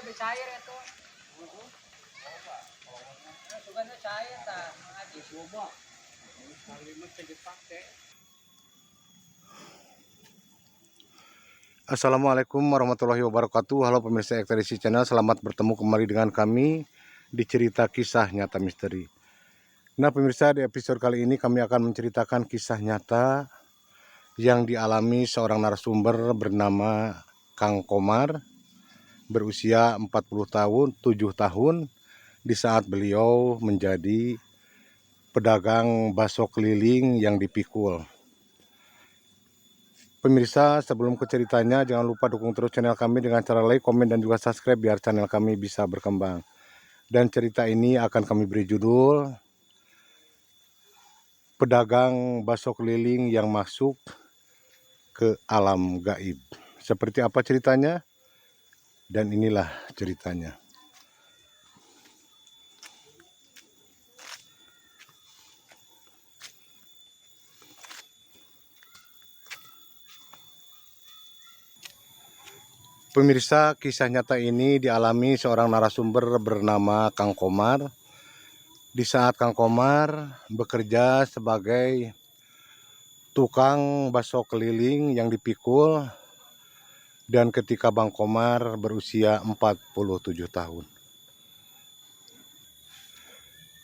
lebih cair itu. Sugarnya cair tak ngaji. Coba. Kalimat dipakai. Assalamualaikum warahmatullahi wabarakatuh. Halo pemirsa Ekspedisi Channel, selamat bertemu kembali dengan kami di cerita kisah nyata misteri. Nah pemirsa, di episode kali ini kami akan menceritakan kisah nyata yang dialami seorang narasumber bernama Kang Komar, berusia 40 tahun, 7 tahun di saat beliau menjadi pedagang bakso keliling yang dipikul. Pemirsa, sebelum ke ceritanya, jangan lupa dukung terus channel kami dengan cara like, komen, dan juga subscribe biar channel kami bisa berkembang. Dan cerita ini akan kami beri judul Pedagang Bakso Keliling yang Masuk ke Alam Gaib. Seperti apa ceritanya? Dan inilah ceritanya. Pemirsa, kisah nyata ini dialami seorang narasumber bernama Kang Komar. Di saat Kang Komar bekerja sebagai tukang bakso keliling yang dipikul, dan ketika Bang Komar berusia 47 tahun.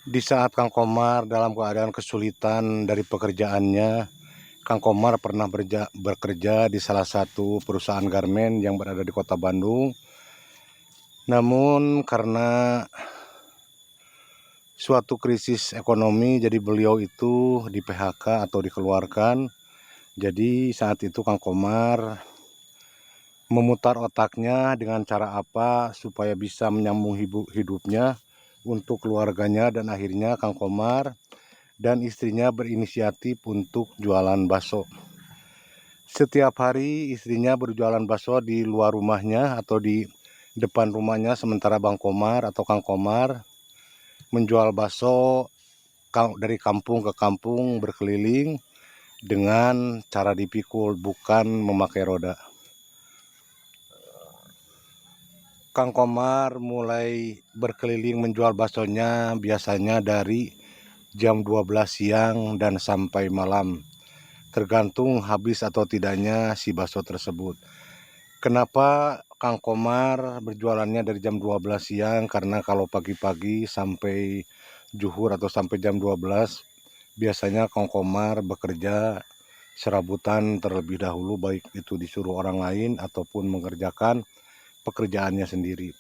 Di saat Kang Komar dalam keadaan kesulitan dari pekerjaannya, Kang Komar pernah bekerja di salah satu perusahaan garmen yang berada di kota Bandung. Namun karena suatu krisis ekonomi, jadi beliau itu di PHK atau dikeluarkan. Jadi saat itu Kang Komar memutar otaknya dengan cara apa supaya bisa menyambung hidupnya untuk keluarganya, dan akhirnya Kang Komar dan istrinya berinisiatif untuk jualan bakso. Setiap hari istrinya berjualan bakso di luar rumahnya atau di depan rumahnya, sementara Bang Komar atau Kang Komar menjual bakso dari kampung ke kampung berkeliling dengan cara dipikul, bukan memakai roda. Kang Komar mulai berkeliling menjual baksonya biasanya dari jam 12 siang dan sampai malam, tergantung habis atau tidaknya si bakso tersebut. Kenapa Kang Komar berjualannya dari jam 12 siang? Karena kalau pagi-pagi sampai zuhur atau sampai jam 12, biasanya Kang Komar bekerja serabutan terlebih dahulu, baik itu disuruh orang lain ataupun mengerjakan pekerjaannya sendiri.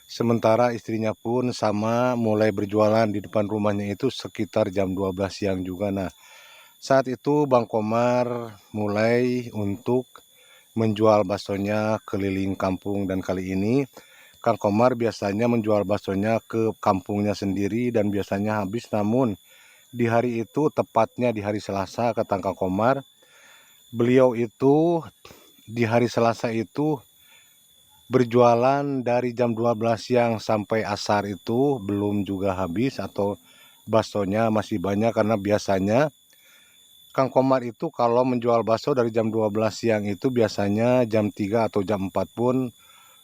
Sementara istrinya pun sama, mulai berjualan di depan rumahnya itu sekitar jam 12 siang juga. Nah, saat itu Bang Komar mulai untuk menjual baksonya keliling kampung, dan kali ini Kang Komar biasanya menjual baksonya ke kampungnya sendiri dan biasanya habis. Namun di hari itu, tepatnya di hari Selasa, kata Kang Komar, beliau itu di hari Selasa itu berjualan dari jam 12 siang sampai asar itu belum juga habis atau baksonya masih banyak. Karena biasanya Kang Komar itu kalau menjual bakso dari jam 12 siang itu biasanya jam 3 atau jam 4 pun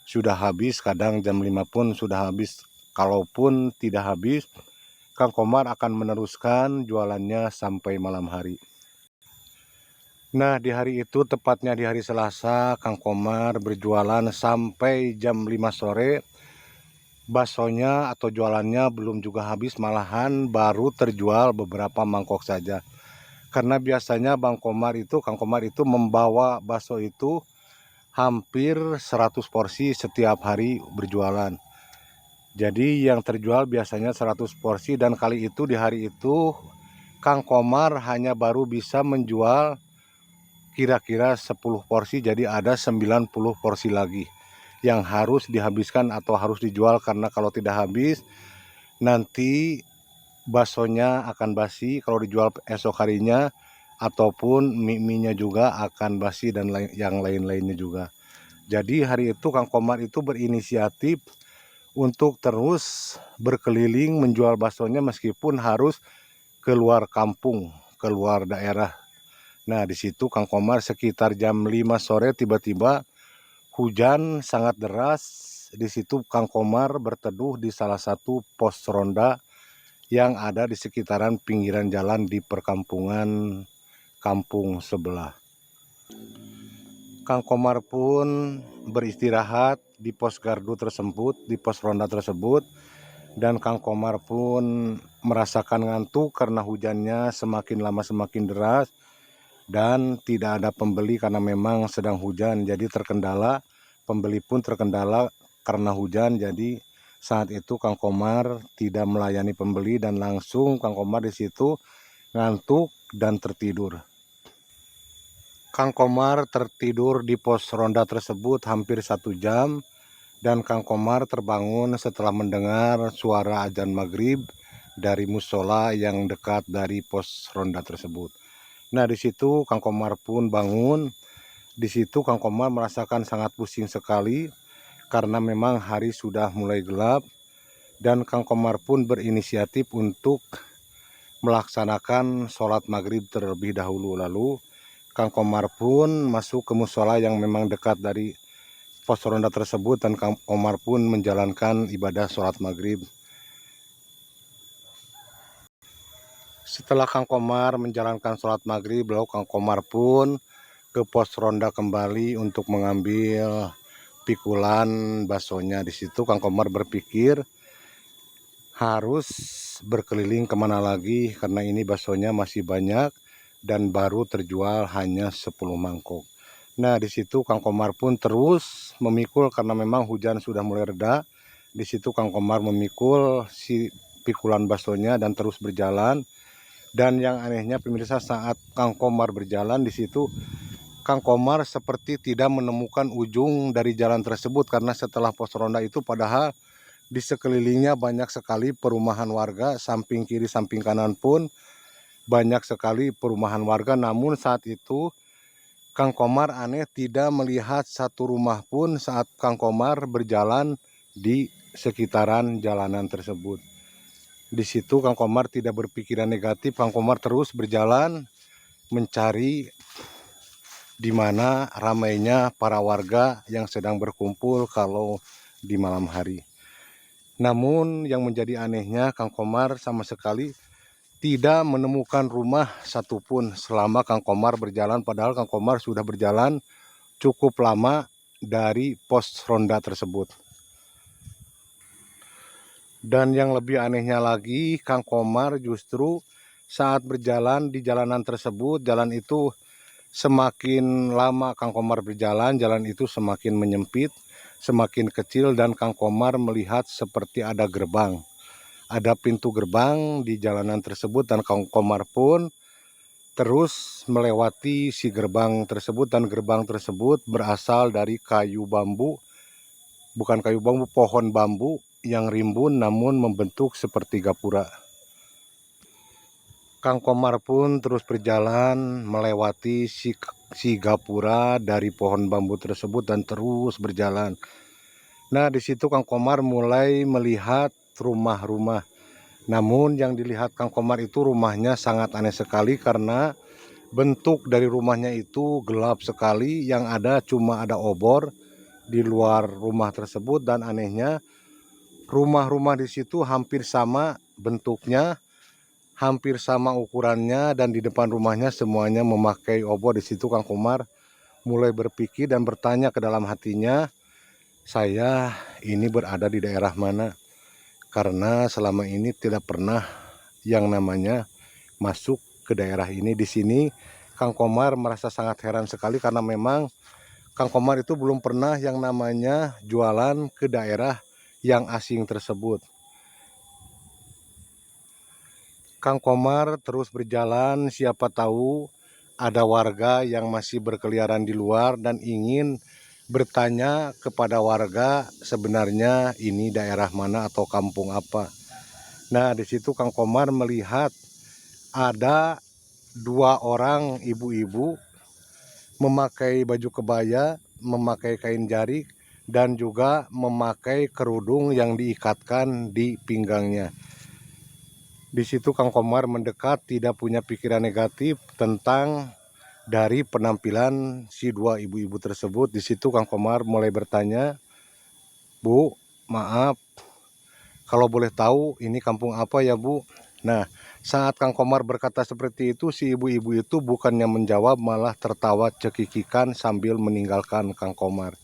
sudah habis, kadang jam 5 pun sudah habis. Kalaupun tidak habis, Kang Komar akan meneruskan jualannya sampai malam hari. Nah, di hari itu, tepatnya di hari Selasa, Kang Komar berjualan sampai jam 5 sore. Baksonya atau jualannya belum juga habis, malahan baru terjual beberapa mangkok saja. Karena biasanya Kang Komar itu membawa bakso itu hampir 100 porsi setiap hari berjualan. Jadi yang terjual biasanya 100 porsi, dan kali itu di hari itu Kang Komar hanya baru bisa menjual kira-kira 10 porsi, jadi ada 90 porsi lagi yang harus dihabiskan atau harus dijual. Karena kalau tidak habis nanti baksonya akan basi kalau dijual esok harinya, ataupun mie-nya juga akan basi, dan yang lain-lainnya juga. Jadi hari itu Kang Komar itu berinisiatif untuk terus berkeliling menjual baksonya meskipun harus keluar kampung, keluar daerah. Nah, di situ Kang Komar sekitar jam 5 sore tiba-tiba hujan sangat deras di situ Kang Komar berteduh di salah satu pos ronda yang ada di sekitaran pinggiran jalan di perkampungan kampung sebelah. Kang Komar pun beristirahat di pos gardu tersebut, di pos ronda tersebut, dan Kang Komar pun merasakan ngantuk karena hujannya semakin lama semakin deras dan tidak ada pembeli karena memang sedang hujan, jadi terkendala. Pembeli pun terkendala karena hujan, jadi saat itu Kang Komar tidak melayani pembeli dan langsung Kang Komar di situ ngantuk dan tertidur. Kang Komar tertidur di pos ronda tersebut hampir 1 jam dan Kang Komar terbangun setelah mendengar suara azan maghrib dari musola yang dekat dari pos ronda tersebut. Nah, di situ Kang Komar pun bangun. Di situ Kang Komar merasakan sangat pusing sekali karena memang hari sudah mulai gelap dan Kang Komar pun berinisiatif untuk melaksanakan sholat maghrib terlebih dahulu. Lalu Kang Komar pun masuk ke musola yang memang dekat dari pos ronda tersebut dan Kang Komar pun menjalankan ibadah sholat maghrib. Setelah Kang Komar menjalankan sholat maghrib, lalu Kang Komar pun ke pos ronda kembali untuk mengambil pikulan baksonya. Di situ Kang Komar berpikir harus berkeliling kemana lagi karena ini baksonya masih banyak dan baru terjual hanya 10 mangkok. Nah, di situ Kang Komar pun terus memikul karena memang hujan sudah mulai reda. Di situ Kang Komar memikul si pikulan baksonya dan terus berjalan. Dan yang anehnya pemirsa, saat Kang Komar berjalan di situ Kang Komar seperti tidak menemukan ujung dari jalan tersebut karena setelah pos ronda itu padahal di sekelilingnya banyak sekali perumahan warga, samping kiri samping kanan pun banyak sekali perumahan warga. Namun saat itu Kang Komar aneh tidak melihat satu rumah pun saat Kang Komar berjalan di sekitaran jalanan tersebut. Di situ Kang Komar tidak berpikiran negatif, Kang Komar terus berjalan mencari di mana ramainya para warga yang sedang berkumpul kalau di malam hari. Namun yang menjadi anehnya Kang Komar sama sekali tidak menemukan rumah satupun selama Kang Komar berjalan, padahal Kang Komar sudah berjalan cukup lama dari pos ronda tersebut. Dan yang lebih anehnya lagi, Kang Komar justru saat berjalan di jalanan tersebut, jalan itu semakin lama Kang Komar berjalan, jalan itu semakin menyempit, semakin kecil dan Kang Komar melihat seperti ada gerbang. Ada pintu gerbang di jalanan tersebut dan Kang Komar pun terus melewati si gerbang tersebut dan gerbang tersebut berasal dari kayu bambu, bukan kayu bambu, pohon bambu yang rimbun namun membentuk seperti gapura. Kang Komar pun terus berjalan melewati si gapura dari pohon bambu tersebut dan terus berjalan. Nah, di situ Kang Komar mulai melihat rumah-rumah. Namun yang dilihat Kang Komar itu rumahnya sangat aneh sekali karena bentuk dari rumahnya itu gelap sekali, yang ada cuma ada obor di luar rumah tersebut dan anehnya rumah-rumah di situ hampir sama bentuknya, hampir sama ukurannya dan di depan rumahnya semuanya memakai obor. Di situ Kang Komar mulai berpikir dan bertanya ke dalam hatinya, saya ini berada di daerah mana? Karena selama ini tidak pernah yang namanya masuk ke daerah ini. Di sini Kang Komar merasa sangat heran sekali karena memang Kang Komar itu belum pernah yang namanya jualan ke daerah yang asing tersebut. Kang Komar terus berjalan, siapa tahu ada warga yang masih berkeliaran di luar dan ingin bertanya kepada warga sebenarnya ini daerah mana atau kampung apa. Nah, di situ Kang Komar melihat ada 2 orang ibu-ibu memakai baju kebaya, memakai kain jarik, dan juga memakai kerudung yang diikatkan di pinggangnya. Di situ Kang Komar mendekat, tidak punya pikiran negatif tentang dari penampilan si 2 ibu-ibu tersebut. Di situ Kang Komar mulai bertanya, Bu, maaf, kalau boleh tahu ini kampung apa ya Bu? Nah, saat Kang Komar berkata seperti itu, si ibu-ibu itu bukannya menjawab, malah tertawa cekikikan sambil meninggalkan Kang Komar.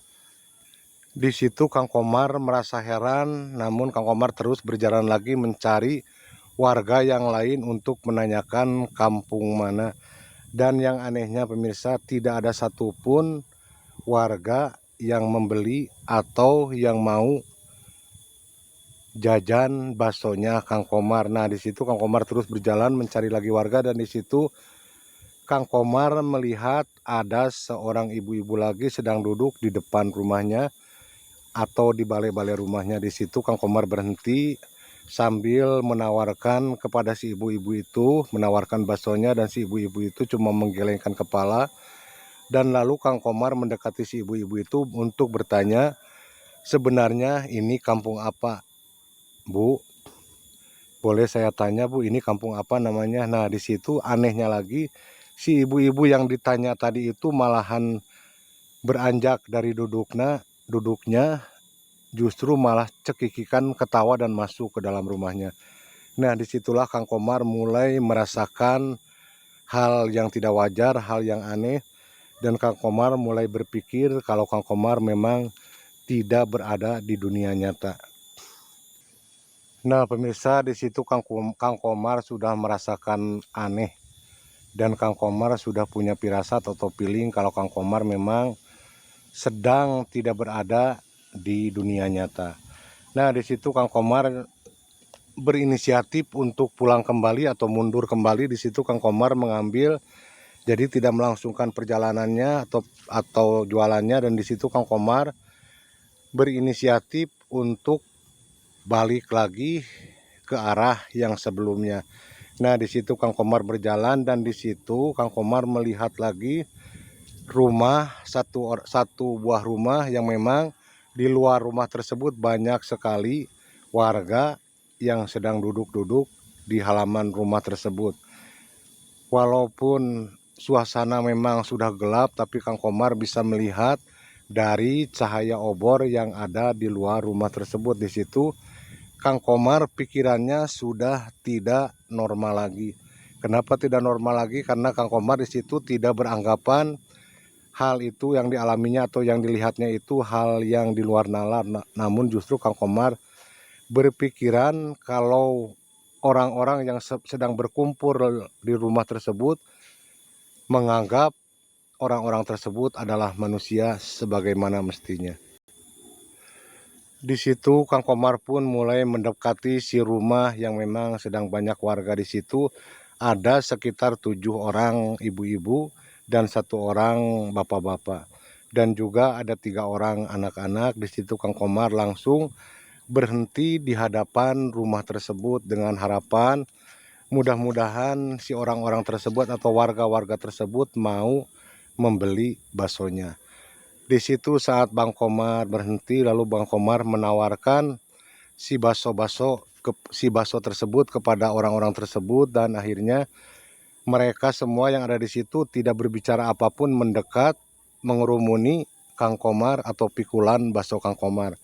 Di situ Kang Komar merasa heran, namun Kang Komar terus berjalan lagi mencari warga yang lain untuk menanyakan kampung mana. Dan yang anehnya pemirsa, tidak ada satupun warga yang membeli atau yang mau jajan baksonya Kang Komar. Nah, di situ Kang Komar terus berjalan mencari lagi warga, dan di situ Kang Komar melihat ada seorang ibu-ibu lagi sedang duduk di depan rumahnya atau di balai-balai rumahnya. Di situ Kang Komar berhenti sambil menawarkan kepada si ibu-ibu itu, menawarkan baksonya, dan si ibu-ibu itu cuma menggelengkan kepala. Dan lalu Kang Komar mendekati si ibu-ibu itu untuk bertanya, sebenarnya ini kampung apa, Bu? Boleh saya tanya Bu, ini kampung apa namanya? Nah, di situ anehnya lagi, si ibu-ibu yang ditanya tadi itu malahan beranjak dari duduknya justru malah cekikikan ketawa dan masuk ke dalam rumahnya. Nah, disitulah Kang Komar mulai merasakan hal yang tidak wajar, hal yang aneh, dan Kang Komar mulai berpikir kalau Kang Komar memang tidak berada di dunia nyata. Nah, pemirsa, di situ Kang Komar sudah merasakan aneh, dan Kang Komar sudah punya firasat atau feeling kalau Kang Komar memang sedang tidak berada di dunia nyata. Nah, di situ Kang Komar berinisiatif untuk pulang kembali atau mundur kembali. Di situ Kang Komar mengambil, jadi tidak melangsungkan perjalanannya atau jualannya, dan di situ Kang Komar berinisiatif untuk balik lagi ke arah yang sebelumnya. Nah, di situ Kang Komar berjalan, dan di situ Kang Komar melihat lagi rumah, satu buah rumah yang memang di luar rumah tersebut banyak sekali warga yang sedang duduk-duduk di halaman rumah tersebut. Walaupun suasana memang sudah gelap, tapi Kang Komar bisa melihat dari cahaya obor yang ada di luar rumah tersebut. Di situ Kang Komar pikirannya sudah tidak normal lagi. Kenapa tidak normal lagi? Karena Kang Komar di situ tidak beranggapan hal itu yang dialaminya atau yang dilihatnya itu hal yang di luar nalar. Namun justru Kang Komar berpikiran kalau orang-orang yang sedang berkumpul di rumah tersebut menganggap orang-orang tersebut adalah manusia sebagaimana mestinya. Di situ Kang Komar pun mulai mendekati si rumah yang memang sedang banyak warga di situ. Ada sekitar 7 orang ibu-ibu dan 1 orang bapak-bapak. Dan juga ada 3 orang anak-anak. Di situ Kang Komar langsung berhenti di hadapan rumah tersebut dengan harapan mudah-mudahan si orang-orang tersebut atau warga-warga tersebut mau membeli baksonya. Di situ saat Bang Komar berhenti, lalu Bang Komar menawarkan si bakso tersebut kepada orang-orang tersebut, dan akhirnya mereka semua yang ada di situ tidak berbicara apapun, mendekat mengerumuni Kang Komar atau pikulan bakso Kang Komar.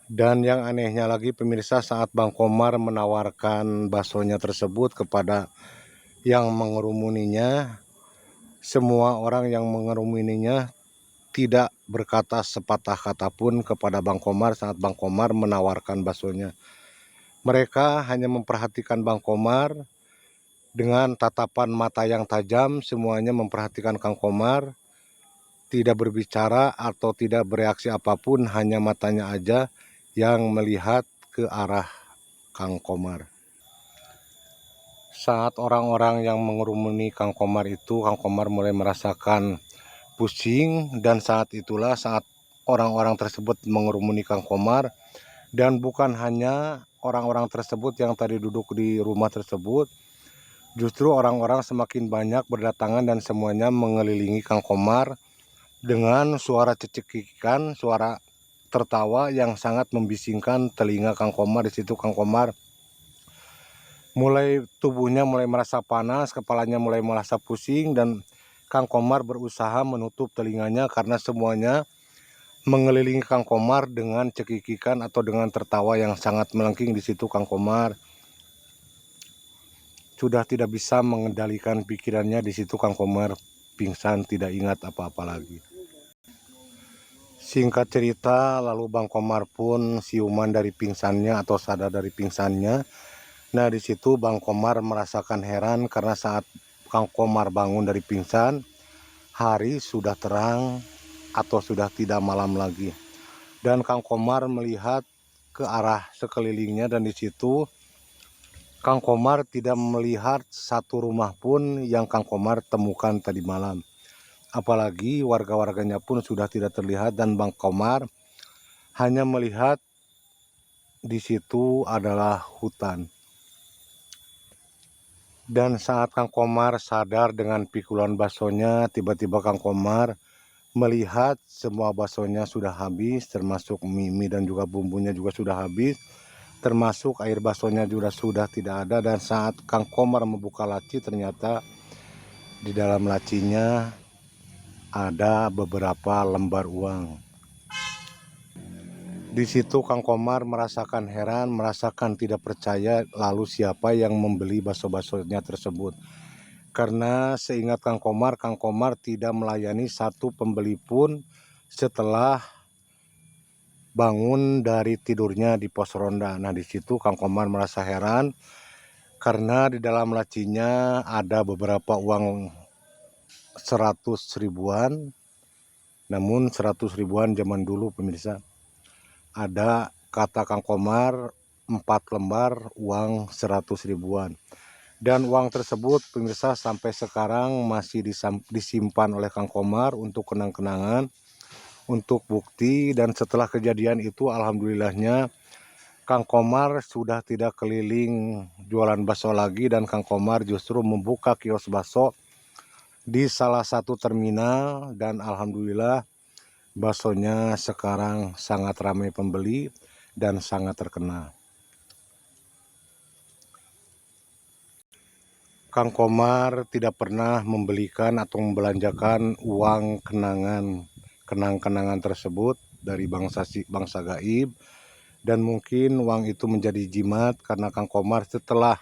Dan yang anehnya lagi pemirsa, saat Bang Komar menawarkan baksonya tersebut kepada yang mengerumuninya, semua orang yang mengerumuninya tidak berkata sepatah kata pun kepada Bang Komar saat Bang Komar menawarkan baksonya. Mereka hanya memperhatikan Bang Komar dengan tatapan mata yang tajam, semuanya memperhatikan Kang Komar, tidak berbicara atau tidak bereaksi apapun, hanya matanya aja yang melihat ke arah Kang Komar. Saat orang-orang yang mengerumuni Kang Komar itu, Kang Komar mulai merasakan pusing, dan saat itulah saat orang-orang tersebut mengerumuni Kang Komar, dan bukan hanya orang-orang tersebut yang tadi duduk di rumah tersebut, justru orang-orang semakin banyak berdatangan dan semuanya mengelilingi Kang Komar dengan suara cekikikan, suara tertawa yang sangat membisingkan telinga Kang Komar. Di situ Kang Komar tubuhnya mulai merasa panas, kepalanya mulai merasa pusing, dan Kang Komar berusaha menutup telinganya karena semuanya mengelilingi Kang Komar dengan cekikikan atau dengan tertawa yang sangat melengking. Di situ Kang Komar sudah tidak bisa mengendalikan pikirannya. Di situ Kang Komar pingsan, tidak ingat apa-apa lagi. Singkat cerita, lalu Bang Komar pun siuman dari pingsannya atau sadar dari pingsannya. Nah, di situ Bang Komar merasakan heran karena saat Kang Komar bangun dari pingsan, hari sudah terang atau sudah tidak malam lagi. Dan Kang Komar melihat ke arah sekelilingnya, dan di situ Kang Komar tidak melihat satu rumah pun yang Kang Komar temukan tadi malam. Apalagi warga-warganya pun sudah tidak terlihat, dan Bang Komar hanya melihat di situ adalah hutan. Dan saat Kang Komar sadar dengan pikulan baksonya, tiba-tiba Kang Komar melihat semua baksonya sudah habis, termasuk mie dan juga bumbunya juga sudah habis, termasuk air baksonya juga sudah tidak ada. Dan saat Kang Komar membuka laci, ternyata di dalam lacinya ada beberapa lembar uang. Di situ Kang Komar merasakan heran, merasakan tidak percaya, lalu siapa yang membeli bakso-baksonya tersebut. Karena seingat Kang Komar tidak melayani satu pembeli pun setelah bangun dari tidurnya di pos ronda. Nah, di situ Kang Komar merasa heran karena di dalam lacinya ada beberapa uang 100 ribuan. Namun 100 ribuan zaman dulu pemirsa. Ada kata Kang Komar 4 lembar uang 100 ribuan. Dan uang tersebut pemirsa sampai sekarang masih disimpan oleh Kang Komar untuk kenang-kenangan, untuk bukti. Dan setelah kejadian itu alhamdulillahnya Kang Komar sudah tidak keliling jualan bakso lagi, dan Kang Komar justru membuka kios bakso di salah satu terminal. Dan alhamdulillah baksonya sekarang sangat ramai pembeli dan sangat terkenal. Kang Komar tidak pernah membelikan atau membelanjakan uang kenang-kenangan tersebut dari bangsa gaib. Dan mungkin uang itu menjadi jimat karena Kang Komar setelah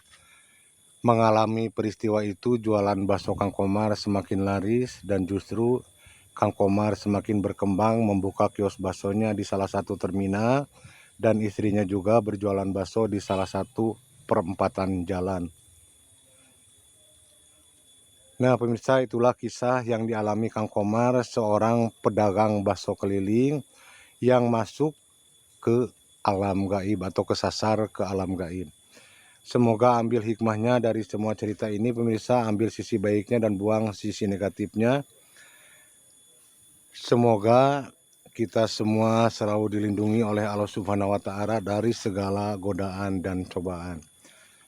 mengalami peristiwa itu, jualan bakso Kang Komar semakin laris, dan justru Kang Komar semakin berkembang membuka kios baksonya di salah satu terminal, dan istrinya juga berjualan bakso di salah satu perempatan jalan. Nah pemirsa, itulah kisah yang dialami Kang Komar, seorang pedagang bakso keliling yang masuk ke alam gaib atau kesasar ke alam gaib. Semoga ambil hikmahnya dari semua cerita ini pemirsa, ambil sisi baiknya dan buang sisi negatifnya. Semoga kita semua selalu dilindungi oleh Allah Subhanahu wa Ta'ala dari segala godaan dan cobaan.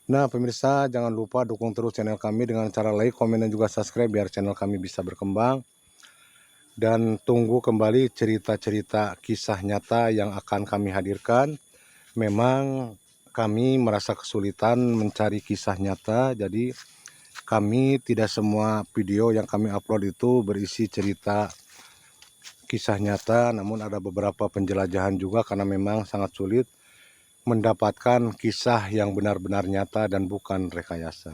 Nah pemirsa, jangan lupa dukung terus channel kami dengan cara like, komen, dan juga subscribe biar channel kami bisa berkembang. Dan tunggu kembali cerita-cerita kisah nyata yang akan kami hadirkan. Memang kami merasa kesulitan mencari kisah nyata, jadi kami tidak semua video yang kami upload itu berisi cerita kisah nyata, namun ada beberapa penjelajahan juga karena memang sangat sulit mendapatkan kisah yang benar-benar nyata dan bukan rekayasa.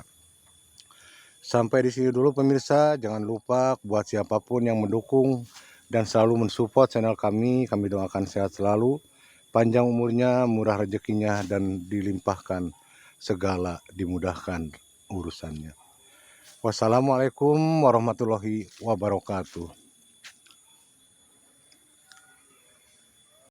Sampai di sini dulu pemirsa, jangan lupa buat siapapun yang mendukung dan selalu mensupport channel kami doakan sehat selalu, panjang umurnya, murah rezekinya, dan dilimpahkan segala dimudahkan urusannya. Wassalamualaikum warahmatullahi wabarakatuh.